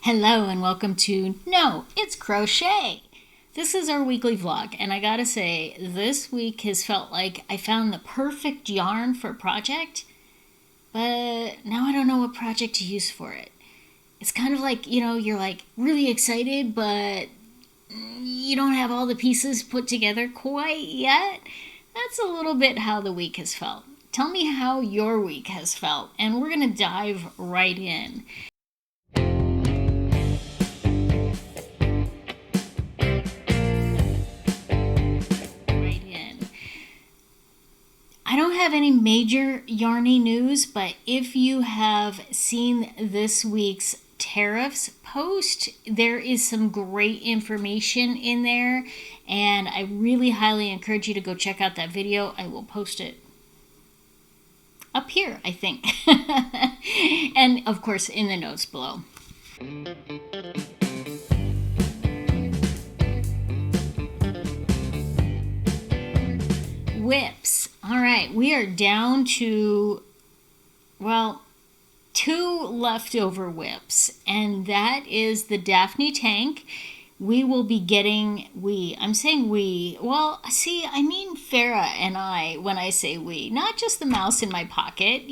Hello and welcome to No, It's Crochet. This is our weekly vlog, and I gotta say, this week has felt like I found the perfect yarn for a project, but now I don't know what project to use for it. It's kind of like, you're like really excited, but you don't have all the pieces put together quite yet. That's a little bit how the week has felt. Tell me how your week has felt, and we're gonna dive right in. I don't have any major yarny news, but if you have seen this week's tariffs post, there is some great information in there, and I really highly encourage you to go check out that video. I will post it up here, I think, and of course in the notes below. Whips. All right, we are down to, two leftover whips, and that is the Daphne tank. We will be getting, I'm saying we, I mean Farah and I when I say we, not just the mouse in my pocket,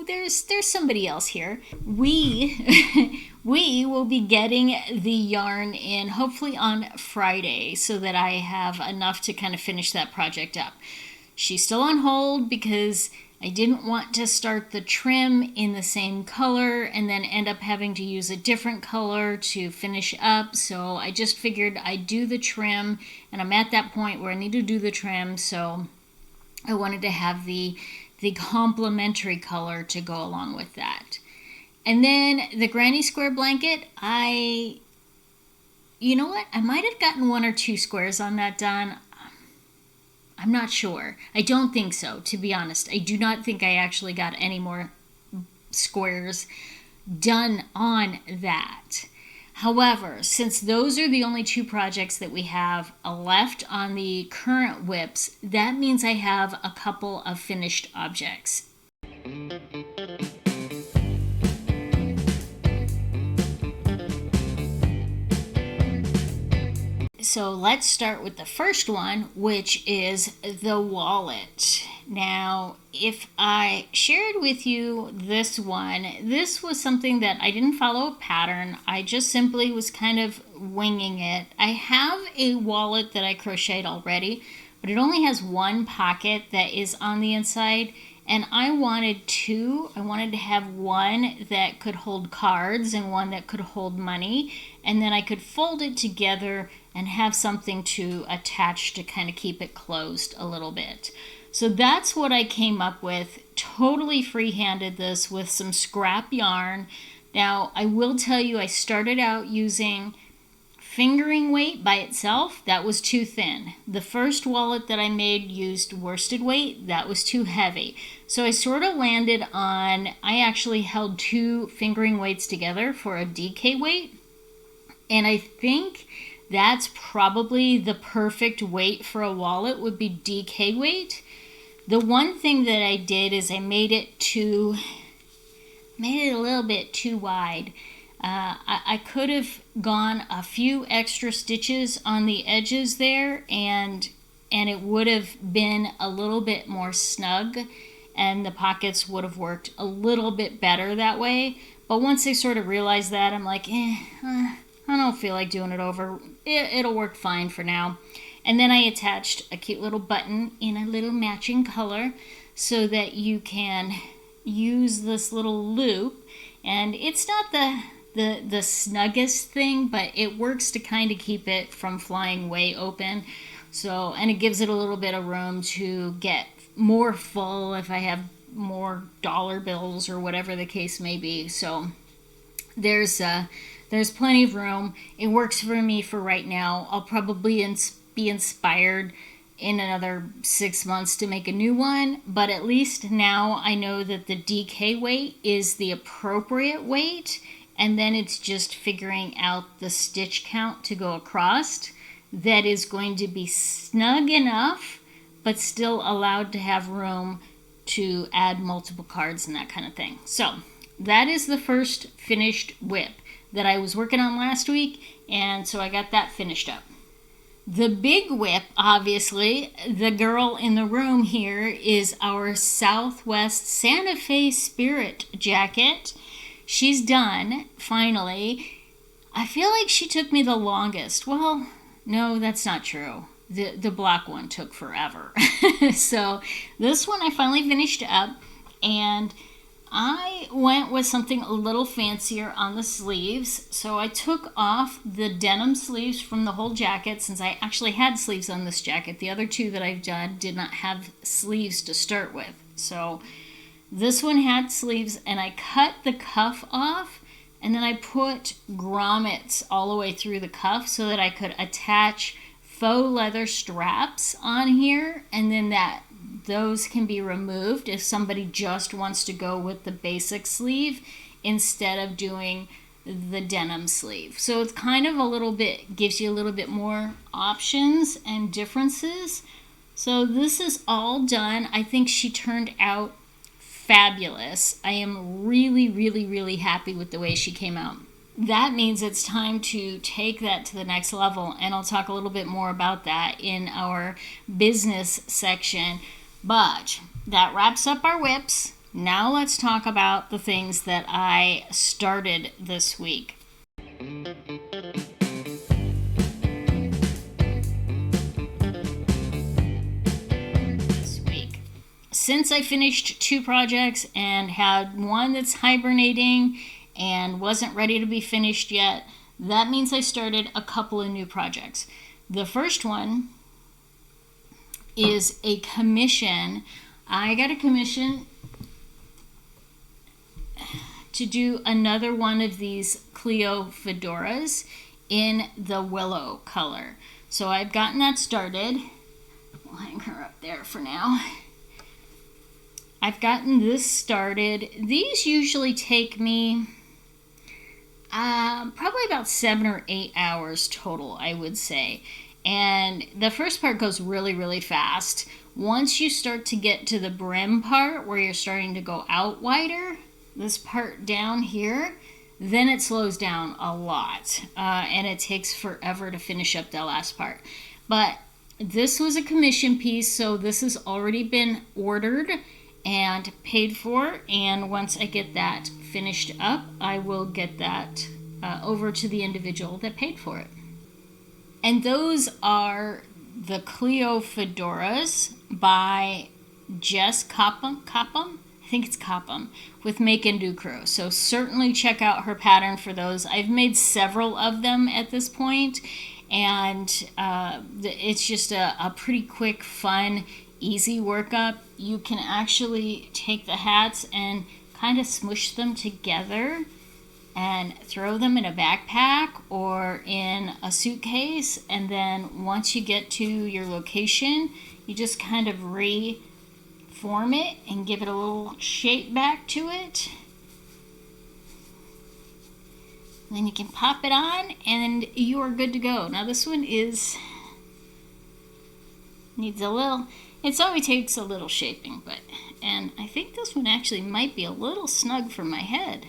there's somebody else here. We will be getting the yarn in hopefully on Friday so that I have enough to kind of finish that project up. She's still on hold because I didn't want to start the trim in the same color and then end up having to use a different color to finish up. So I just figured I'd do the trim, and I'm at that point where I need to do the trim. So I wanted to have the complementary color to go along with that. And then the granny square blanket, you know what? I might have gotten 1 or 2 squares on that done. I'm not sure. I don't think so, to be honest. I do not think I actually got any more squares done on that. However, since those are the only 2 projects that we have left on the current whips, that means I have a couple of finished objects. So let's start with the first one, which is the wallet. Now, if I shared with you this one, this was something that I didn't follow a pattern. I just simply was kind of winging it. I have a wallet that I crocheted already, but it only has 1 pocket that is on the inside. And I wanted 2. I wanted to have one that could hold cards and one that could hold money. And then I could fold it together and have something to attach to kind of keep it closed a little bit. So that's what I came up with. Totally free-handed this with some scrap yarn. Now, I will tell you, I started out using fingering weight by itself. That was too thin. The first wallet that I made used worsted weight. That was too heavy. So I sort of landed on, I actually held 2 fingering weights together for a DK weight. And I think that's probably the perfect weight for a wallet, would be DK weight. The one thing that I did is I made it a little bit too wide. I could have gone a few extra stitches on the edges there, and it would have been a little bit more snug, and the pockets would have worked a little bit better that way. But once I sort of realized that, I'm like, I don't feel like doing it over. It'll work fine for now. And then I attached a cute little button in a little matching color so that you can use this little loop. And it's not the snuggest thing, but it works to kind of keep it from flying way open. So, and it gives it a little bit of room to get more full if I have more dollar bills or whatever the case may be. So there's plenty of room. It works for me for right now. I'll probably be inspired in another 6 months to make a new one, but at least now I know that the DK weight is the appropriate weight, and then it's just figuring out the stitch count to go across that is going to be snug enough, but still allowed to have room to add multiple cards and that kind of thing. So that is the first finished whip. that I was working on last week, and so I got that finished up. The big whip, obviously, the girl in the room here, is our Southwest Santa Fe Spirit jacket. She's done, finally. I feel like she took me the longest. Well, no, that's not true. The black one took forever. So this one I finally finished up, and I went with something a little fancier on the sleeves. So I took off the denim sleeves from the whole jacket, since I actually had sleeves on this jacket. The other two that I've done did not have sleeves to start with. So this one had sleeves, and I cut the cuff off, and then I put grommets all the way through the cuff so that I could attach faux leather straps on here, and then those can be removed if somebody just wants to go with the basic sleeve instead of doing the denim sleeve. So it's kind of gives you a little bit more options and differences. So this is all done. I think she turned out fabulous. I am really, really, really happy with the way she came out. That means it's time to take that to the next level, and I'll talk a little bit more about that in our business section. But that wraps up our whips. Now let's talk about the things that I started this week. Since I finished 2 projects and had one that's hibernating and wasn't ready to be finished yet, that means I started a couple of new projects. The first one is a commission. I got a commission to do another one of these Clio fedoras in the willow color. So I've gotten that started. We'll hang her up there for now. I've gotten this started. These usually take me probably about 7 or 8 hours total, I would say. And the first part goes really, really fast. Once you start to get to the brim part where you're starting to go out wider, this part down here, then it slows down a lot. And it takes forever to finish up the last part. But this was a commission piece, so this has already been ordered and paid for. And once I get that finished up, I will get that over to the individual that paid for it. And those are the Clio fedoras by Jess Copham. I think it's Copham, with Make and Do Crew. So certainly check out her pattern for those. I've made several of them at this point, and it's just a pretty quick, fun, easy workup. You can actually take the hats and kind of smush them together and throw them in a backpack or in a suitcase, and then once you get to your location, you just kind of reform it and give it a little shape back to it. And then you can pop it on and you are good to go. Now this one needs a little, it always takes a little shaping, and I think this one actually might be a little snug for my head.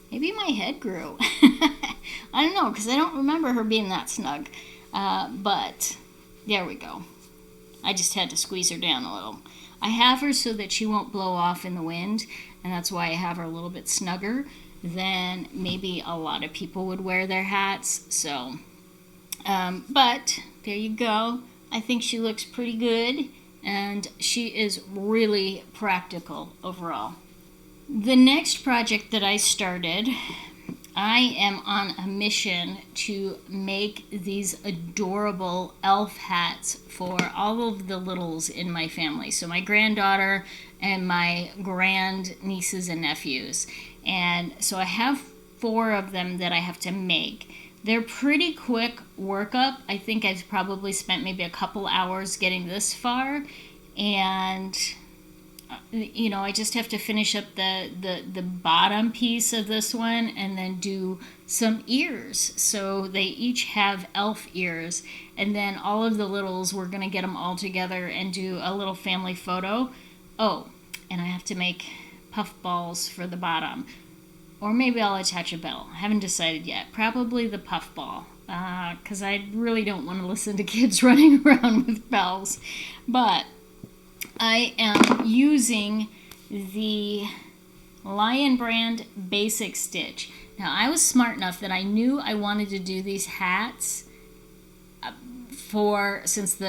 Maybe my head grew. I don't know, because I don't remember her being that snug. But there we go. I just had to squeeze her down a little. I have her so that she won't blow off in the wind, and that's why I have her a little bit snugger than maybe a lot of people would wear their hats. So, but there you go. I think she looks pretty good, and she is really practical overall. The next project that I started, I am on a mission to make these adorable elf hats for all of the littles in my family. So my granddaughter and my grand nieces and nephews. And so I have 4 of them that I have to make. They're pretty quick workup. I think I've probably spent maybe a couple hours getting this far. And you know, I just have to finish up the bottom piece of this one and then do some ears. So they each have elf ears. And then all of the littles, we're going to get them all together and do a little family photo. Oh, and I have to make puff balls for the bottom. or maybe I'll attach a bell. I haven't decided yet. Probably the puff ball, because I really don't want to listen to kids running around with bells. But I am using the Lion Brand Basic Stitch. Now, I was smart enough that I knew I wanted to do these hats since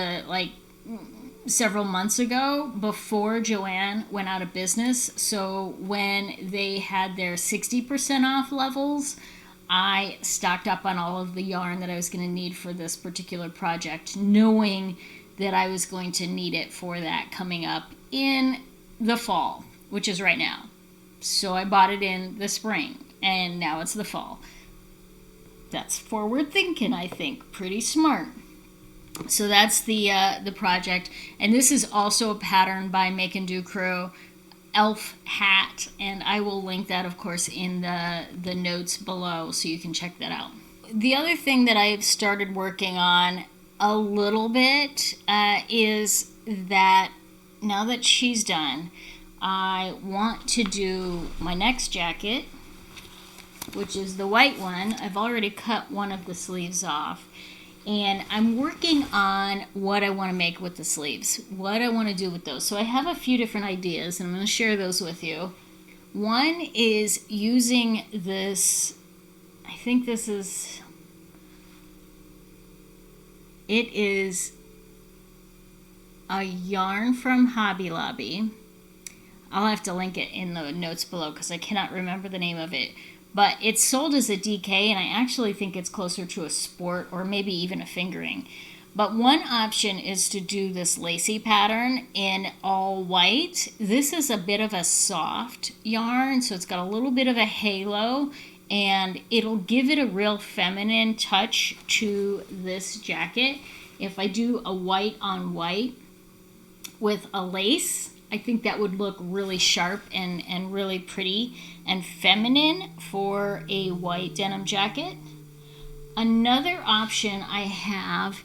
several months ago, before Joanne went out of business. So when they had their 60% off levels, I stocked up on all of the yarn that I was going to need for this particular project, knowing that I was going to need it for that coming up in the fall, which is right now. So I bought it in the spring, and now it's the fall. That's forward thinking, I think. Pretty smart. So that's the project, and this is also a pattern by Make and Do Crew, elf hat, and I will link that, of course, in the notes below, so you can check that out. The other thing that I've started working on a little bit is that now that she's done, I want to do my next jacket, which is the white one. I've already cut one of the sleeves off. And I'm working on what I want to make with the sleeves, what I want to do with those. So I have a few different ideas, and I'm going to share those with you. One is using this, I think it is a yarn from Hobby Lobby. I'll have to link it in the notes below because I cannot remember the name of it. But it's sold as a DK, and I actually think it's closer to a sport or maybe even a fingering. But one option is to do this lacy pattern in all white. This is a bit of a soft yarn, so it's got a little bit of a halo, and it'll give it a real feminine touch to this jacket. If I do a white on white with a lace, I think that would look really sharp and really pretty and feminine for a white denim jacket. Another option I have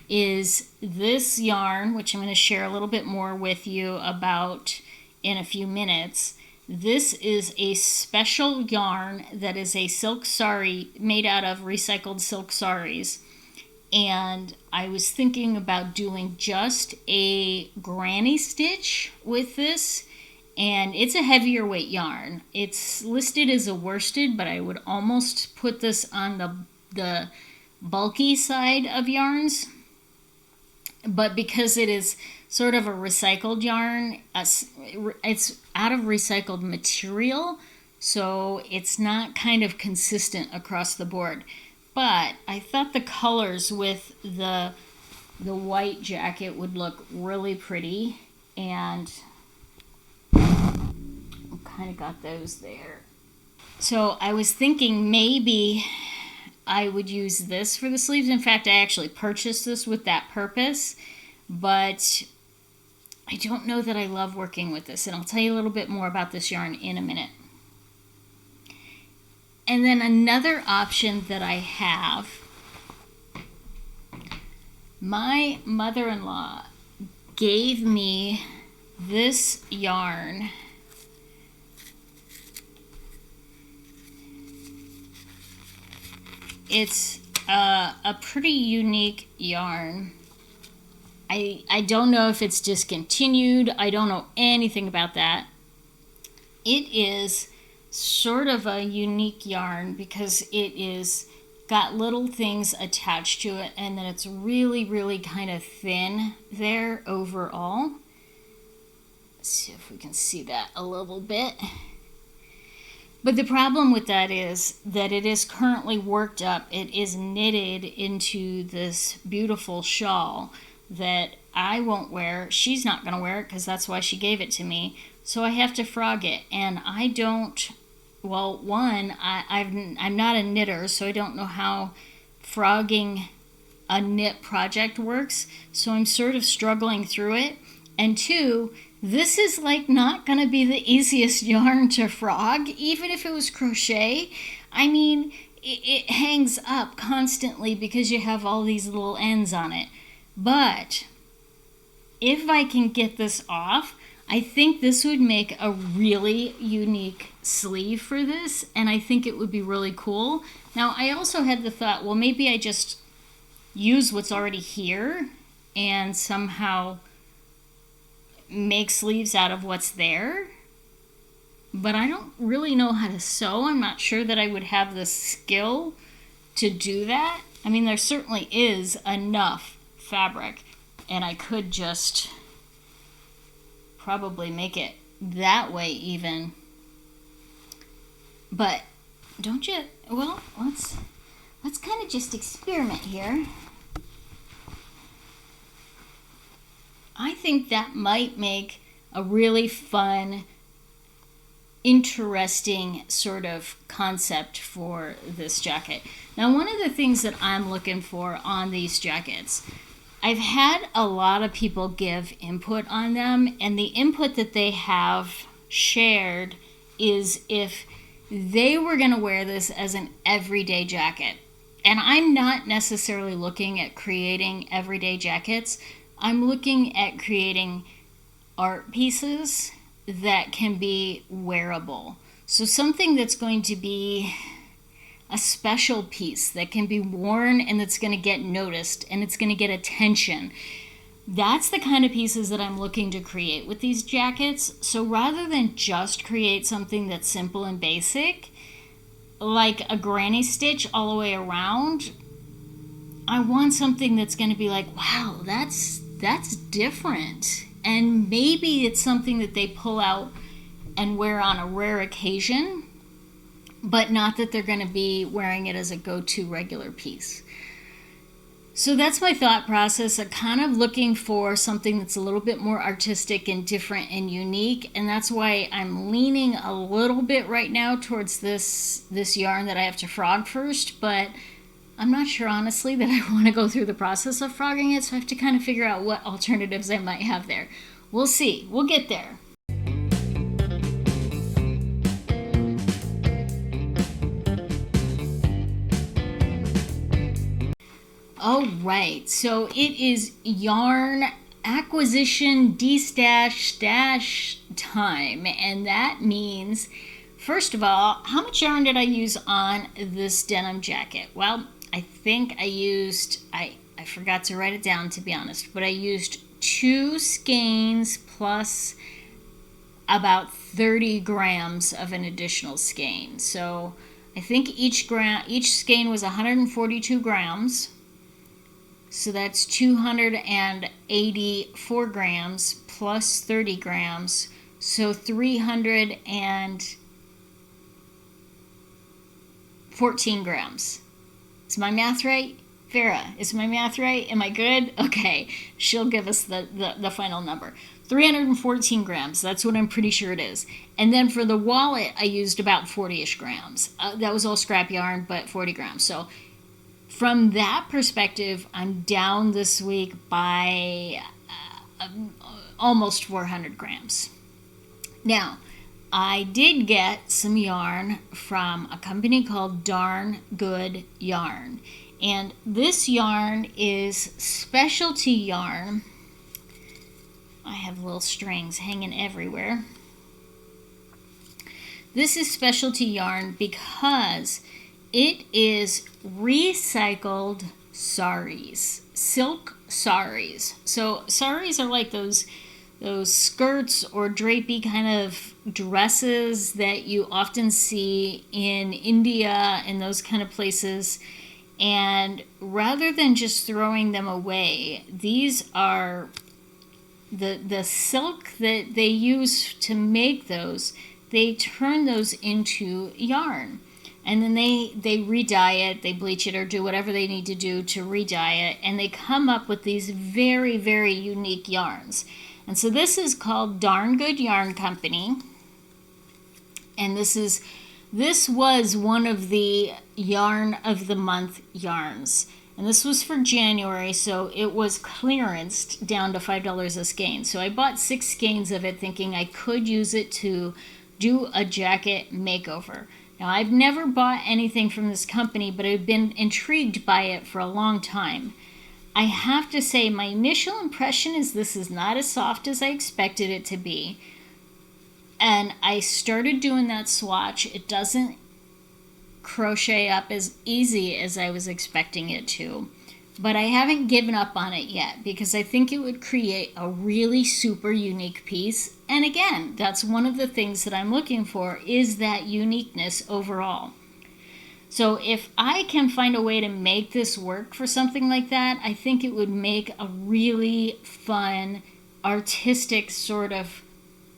is this yarn, which I'm going to share a little bit more with you about in a few minutes. This is a special yarn that is a silk sari made out of recycled silk saris. And I was thinking about doing just a granny stitch with this, and it's a heavier weight yarn. It's listed as a worsted, but I would almost put this on the bulky side of yarns. But because it is sort of a recycled yarn, it's out of recycled material, so it's not kind of consistent across the board. But I thought the colors with the white jacket would look really pretty, and I kind of got those there. So I was thinking maybe I would use this for the sleeves. In fact, I actually purchased this with that purpose, but I don't know that I love working with this, and I'll tell you a little bit more about this yarn in a minute. And then another option that I have, my mother-in-law gave me this yarn. It's a pretty unique yarn. I don't know if it's discontinued. I don't know anything about that. It is sort of a unique yarn because it is got little things attached to it, and then it's really kind of thin there overall. Let's see if we can see that a little bit. But the problem with that is that it is currently worked up. It is knitted into this beautiful shawl that I won't wear. She's not going to wear it because that's why she gave it to me. So I have to frog it, and I don't. Well, one, I'm not a knitter, so I don't know how frogging a knit project works, so I'm sort of struggling through it. And two, this is like not going to be the easiest yarn to frog, even if it was crochet. I mean, it hangs up constantly because you have all these little ends on it. But if I can get this off, I think this would make a really unique sleeve for this, and I think it would be really cool. Now, I also had the thought, well, maybe I just use what's already here and somehow make sleeves out of what's there. But I don't really know how to sew. I'm not sure that I would have the skill to do that. I mean, there certainly is enough fabric, and I could just probably make it that way even. But don't you, well, let's kind of just experiment here. I think that might make a really fun, interesting sort of concept for this jacket. Now, one of the things that I'm looking for on these jackets, I've had a lot of people give input on them, and the input that they have shared is if they were going to wear this as an everyday jacket. And I'm not necessarily looking at creating everyday jackets. I'm looking at creating art pieces that can be wearable. So something that's going to be a special piece that can be worn and that's going to get noticed and it's going to get attention. That's the kind of pieces that I'm looking to create with these jackets. So rather than just create something that's simple and basic, like a granny stitch all the way around, I want something that's going to be like, wow, that's different. And maybe it's something that they pull out and wear on a rare occasion, but not that they're going to be wearing it as a go-to regular piece. So that's my thought process. I'm kind of looking for something that's a little bit more artistic and different and unique, and that's why I'm leaning a little bit right now towards this yarn that I have to frog first, but I'm not sure honestly that I want to go through the process of frogging it, so I have to kind of figure out what alternatives I might have there. We'll see. We'll get there. All right, so it is yarn acquisition stash time, and that means, first of all, how much yarn did I use on this denim jacket? Well, I think I forgot to write it down, to be honest, but I used 2 skeins plus about 30 grams of an additional skein. So I think each skein was 142 grams. So that's 284 grams plus 30 grams. So 314 grams. Is my math right? Farah, is my math right? Am I good? Okay, she'll give us the final number. 314 grams, that's what I'm pretty sure it is. And then for the wallet, I used about 40-ish grams. That was all scrap yarn, but 40 grams. So from that perspective, I'm down this week by almost 400 grams. Now, I did get some yarn from a company called Darn Good Yarn. And this yarn is specialty yarn. I have little strings hanging everywhere. This is specialty yarn because it is recycled saris, silk saris. So saris are like those skirts or drapey kind of dresses that you often see in India and those kind of places. And rather than just throwing them away, these are the silk that they use to make those. They turn those into yarn. And then they re-dye it, they bleach it, or do whatever they need to do to re-dye it, and they come up with these very, very unique yarns. And so this is called Darn Good Yarn Company, and this was one of the Yarn of the Month yarns. And this was for January, so it was clearanced down to $5 a skein. So I bought 6 skeins of it thinking I could use it to do a jacket makeover. Now, I've never bought anything from this company, but I've been intrigued by it for a long time. I have to say my initial impression is this is not as soft as I expected it to be. And I started doing that swatch. It doesn't crochet up as easy as I was expecting it to. But I haven't given up on it yet because I think it would create a really super unique piece. And again, that's one of the things that I'm looking for, is that uniqueness overall. So if I can find a way to make this work for something like that, I think it would make a really fun, artistic sort of,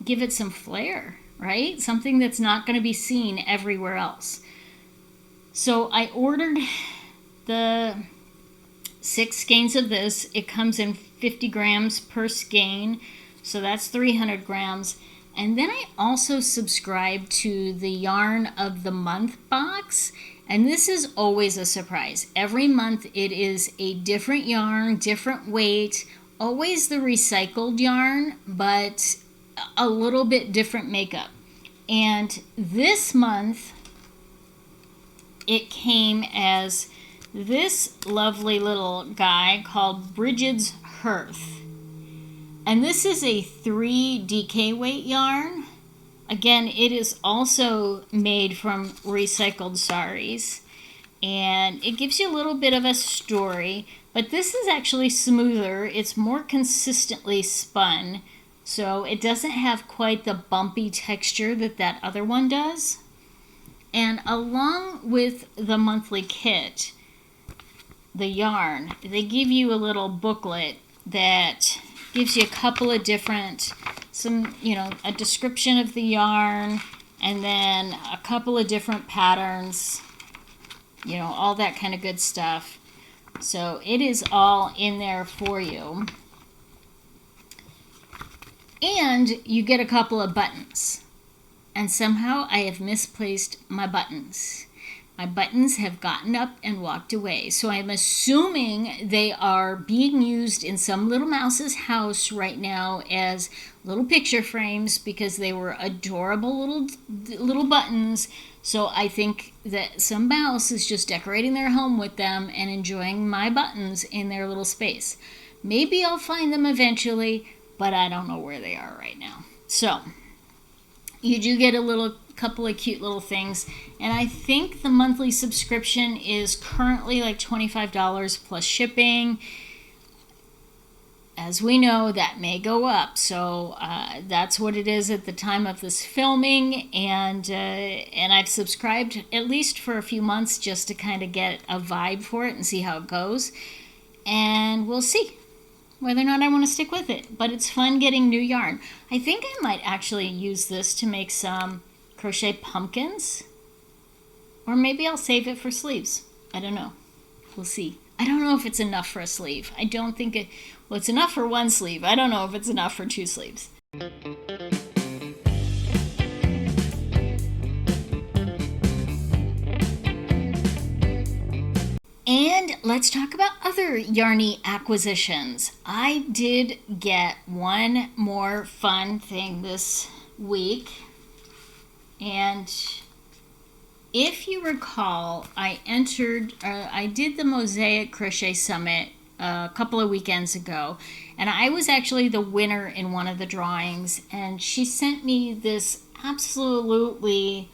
give it some flair, right? Something that's not going to be seen everywhere else. So I ordered the 6 skeins of this. It comes in 50 grams per skein, so that's 300 grams. And then I also subscribe to the Yarn of the Month box, and this is always a surprise. Every month it is a different yarn, different weight, always the recycled yarn, but a little bit different makeup. And this month it came as this lovely little guy called Bridget's Hearth. And this is a 3 DK weight yarn. Again, it is also made from recycled saris. And it gives you a little bit of a story, but this is actually smoother. It's more consistently spun, so it doesn't have quite the bumpy texture that that other one does. And along with the monthly kit, the yarn, they give you a little booklet that gives you a couple of different, a description of the yarn, and then a couple of different patterns, all that kind of good stuff. So it is all in there for you. And you get a couple of buttons. And somehow I have misplaced my buttons. My buttons have gotten up and walked away. So I'm assuming they are being used in some little mouse's house right now as little picture frames, because they were adorable little buttons. So I think that some mouse is just decorating their home with them and enjoying my buttons in their little space. Maybe I'll find them eventually, but I don't know where they are right now. So you do get a couple of cute little things, and I think the monthly subscription is currently like $25 plus shipping. As we know, that may go up, so that's what it is at the time of this filming, and I've subscribed at least for a few months just to kind of get a vibe for it and see how it goes, and we'll see whether or not I want to stick with it. But it's fun getting new yarn. I think I might actually use this to make some crochet pumpkins, or maybe I'll save it for sleeves. I don't know. We'll see. I don't know if it's enough for a sleeve. I don't think it... Well, it's enough for one sleeve. I don't know if it's enough for 2 sleeves. And let's talk about other yarny acquisitions. I did get one more fun thing this week. And if you recall, I did the Mosaic Crochet Summit a couple of weekends ago, and I was actually the winner in one of the drawings, and she sent me this absolutely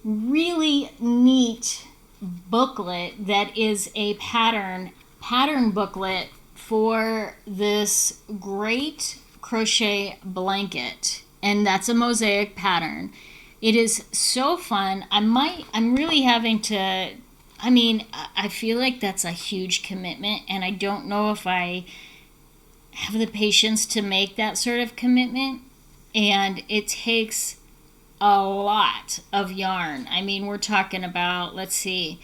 really neat booklet that is a pattern booklet for this great crochet blanket, and that's a mosaic pattern. It is so fun. I'm really having to, I feel like that's a huge commitment, and I don't know if I have the patience to make that sort of commitment, and it takes a lot of yarn. We're talking about, let's see,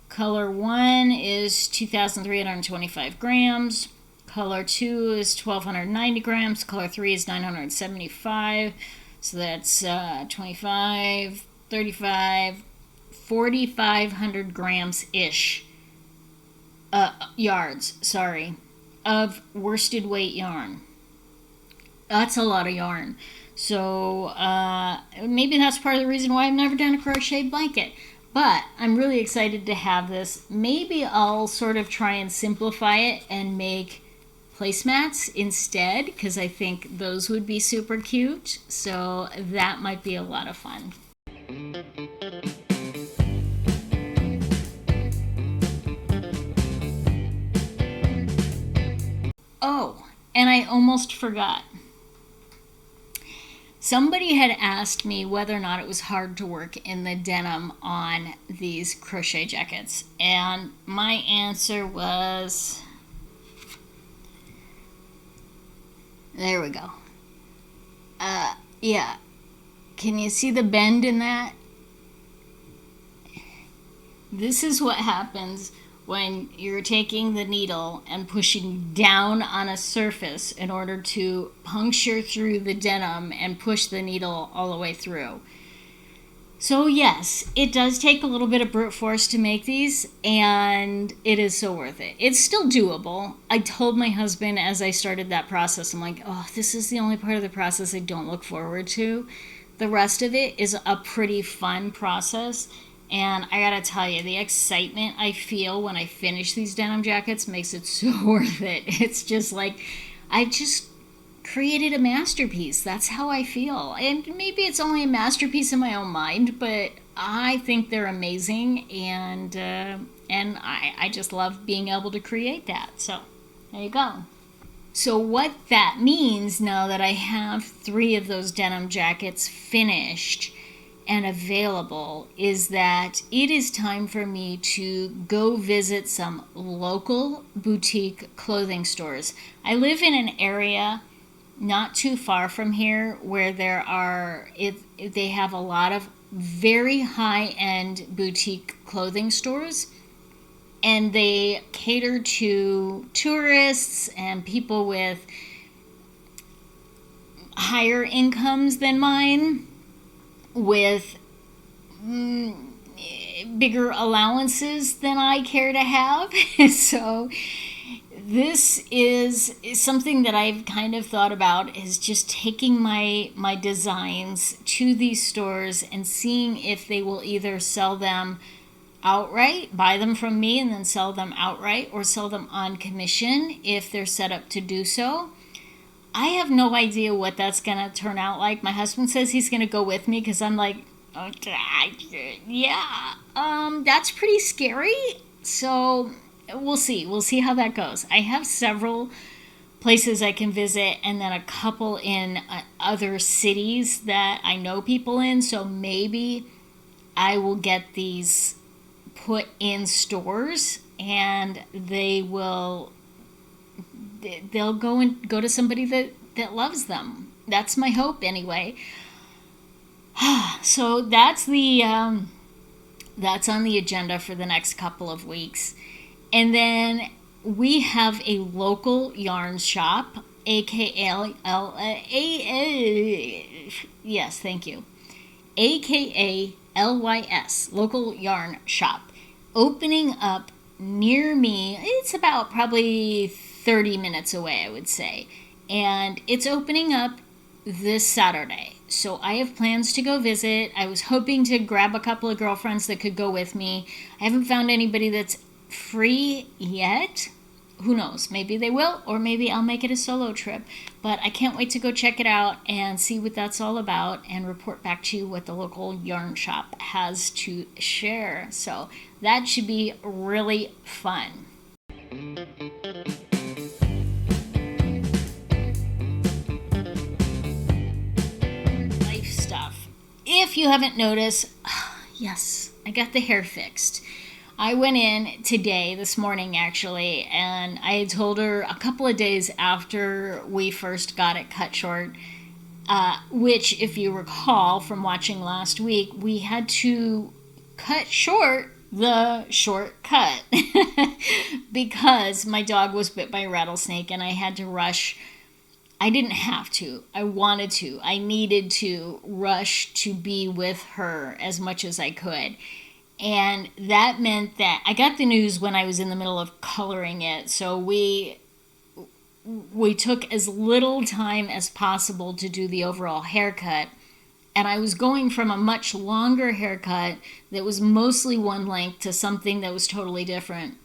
color 1 is 2,325 grams, color 2 is 1,290 grams, color 3 is 975, so that's 25, 35, 4,500 grams-ish, yards, of worsted weight yarn. That's a lot of yarn. So maybe that's part of the reason why I've never done a crochet blanket. But I'm really excited to have this. Maybe I'll sort of try and simplify it and make placemats instead, because I think those would be super cute. So that might be a lot of fun. Oh, and I almost forgot. Somebody had asked me whether or not it was hard to work in the denim on these crochet jackets. And my answer was, there we go. Yeah. Can you see the bend in that? This is what happens when you're taking the needle and pushing down on a surface in order to puncture through the denim and push the needle all the way through. So yes, it does take a little bit of brute force to make these, and it is so worth it. It's still doable. I told my husband as I started that process, I'm like, oh, this is the only part of the process I don't look forward to. The rest of it is a pretty fun process. And I gotta tell you, the excitement I feel when I finish these denim jackets makes it so worth it. It's just like, I've just created a masterpiece. That's how I feel. And maybe it's only a masterpiece in my own mind, but I think they're amazing. And I just love being able to create that. So there you go. So what that means now that I have 3 of those denim jackets finished and available is that it is time for me to go visit some local boutique clothing stores. I live in an area not too far from here where they have a lot of very high-end boutique clothing stores, and they cater to tourists and people with higher incomes than mine, with bigger allowances than I care to have. So this is something that I've kind of thought about, is just taking my designs to these stores and seeing if they will either sell them outright, buy them from me and then sell them outright, or sell them on commission if they're set up to do so. I have no idea what that's going to turn out like. My husband says he's going to go with me because I'm like, okay, yeah, that's pretty scary. So we'll see. We'll see how that goes. I have several places I can visit, and then a couple in other cities that I know people in. So maybe I will get these put in stores, and they'll go to somebody that loves them. That's my hope anyway. So that's on the agenda for the next couple of weeks. And then we have a local yarn shop, AKA yes, thank you. AKA LYS, local yarn shop, opening up near me. It's about probably 30 minutes away, I would say. And it's opening up this Saturday. So I have plans to go visit. I was hoping to grab a couple of girlfriends that could go with me. I haven't found anybody that's free yet. Who knows? Maybe they will, or maybe I'll make it a solo trip. But I can't wait to go check it out and see what that's all about and report back to you what the local yarn shop has to share. So that should be really fun. Life stuff. If you haven't noticed, yes, I got the hair fixed. I went in today, this morning actually, and I had told her a couple of days after we first got it cut short, which, if you recall from watching last week, we had to cut short the shortcut because my dog was bit by a rattlesnake and I had to rush. I didn't have to. I wanted to. I needed to rush to be with her as much as I could. And that meant that I got the news when I was in the middle of coloring it. So we took as little time as possible to do the overall haircut. And I was going from a much longer haircut that was mostly one length to something that was totally different.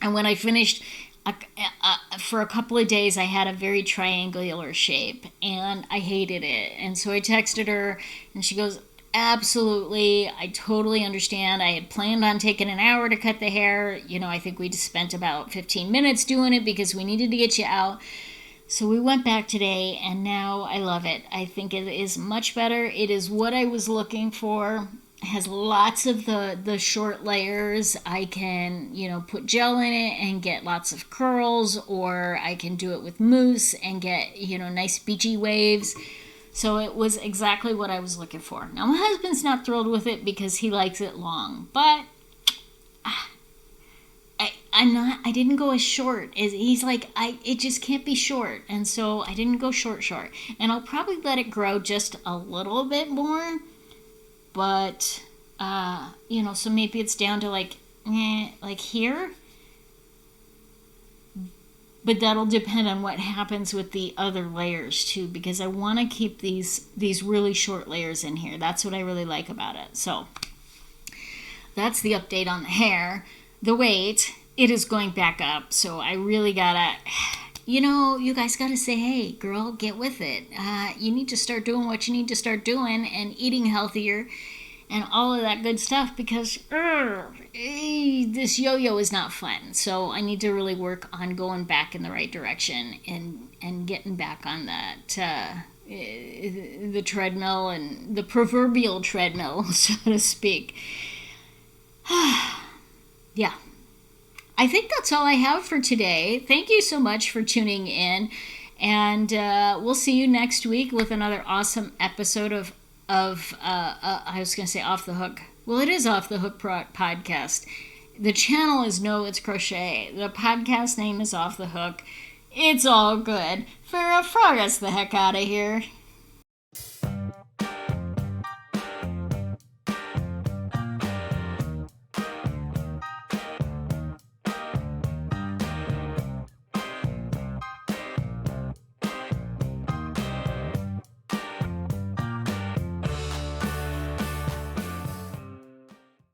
And when I finished, for a couple of days, I had a very triangular shape, and I hated it. And so I texted her, and she goes, absolutely, I totally understand. I had planned on taking an hour to cut the hair. I think we just spent about 15 minutes doing it because we needed to get you out. So we went back today, and now I love it. I think it is much better. It is what I was looking for. It has lots of the short layers. I can, put gel in it and get lots of curls, or I can do it with mousse and get, nice beachy waves. So it was exactly what I was looking for. Now my husband's not thrilled with it because he likes it long, but I didn't go as short. He's like, it just can't be short. And so I didn't go short. And I'll probably let it grow just a little bit more. But, so maybe it's down to like here. But that'll depend on what happens with the other layers too, because I want to keep these really short layers in here. That's what I really like about it. So that's the update on the hair. The weight, it is going back up. So I really gotta, you guys gotta say, hey, girl, get with it. You need to start doing what you need to start doing and eating healthier and all of that good stuff, because this yo-yo is not fun. So I need to really work on going back in the right direction and getting back on that the treadmill, and the proverbial treadmill, so to speak. Yeah. I think that's all I have for today. Thank you so much for tuning in, and we'll see you next week with another awesome episode of I was going to say Off the Hook. Well, it is Off the Hook podcast. The channel is No It's Crochet. The podcast name is Off the Hook. It's all good. Farrah, frog us the heck out of here.